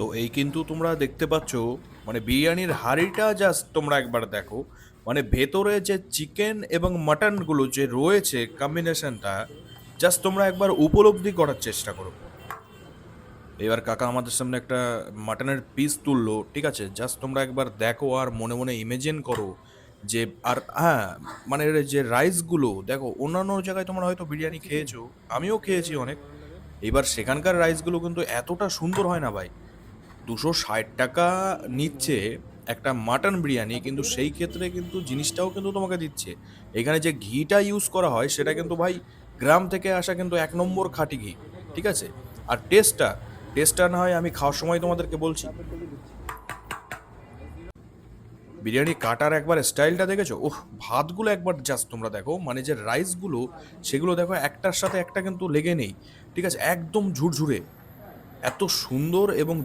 তো এই কিন্তু তোমরা দেখতে পাচ্ছ, মানে বিরিয়ানির হাঁড়িটা জাস্ট তোমরা একবার দেখো। মানে ভেতরে যে চিকেন এবং মাটনগুলো যে রয়েছে কম্বিনেশনটা, জাস্ট তোমরা একবার উপলব্ধি করার চেষ্টা করো। এবার কাকা আমাদের সামনে একটা মাটনের পিস তুললো, ঠিক আছে, জাস্ট তোমরা একবার দেখো আর মনে মনে ইমেজিন করো যে, আর হ্যাঁ, মানে এর যে রাইসগুলো দেখো, অন্যান্য জায়গায় তোমরা হয়তো বিরিয়ানি খেয়েছো, আমিও খেয়েছি অনেক। এবার সেখানকার রাইসগুলো কিন্তু এতটা সুন্দর হয় না ভাই। 260 টাকা নিচ্ছে একটা মাটন বিরিয়ানি, কিন্তু সেই ক্ষেত্রে কিন্তু জিনিসটাও কিন্তু তোমাকে দিচ্ছে। এখানে যে ঘিটা ইউজ করা হয় সেটা কিন্তু ভাই গ্রাম থেকে আসা, কিন্তু 1 নম্বর খাঁটি ঘি। ঠিক আছে। আর টেস্টটা না হয় আমি খাওয়ার সময় তোমাদেরকে বলছি। বিরিয়ানি কাটার একবার স্টাইলটা দেখেছো? ওহ, ভাতগুলো একবার জাস্ট তোমরা দেখো, মানে যে রাইসগুলো সেগুলো দেখো একটার সাথে একটা কিন্তু লেগে নেই। ঠিক আছে, একদম ঝুরঝুরে, এত সুন্দর এবং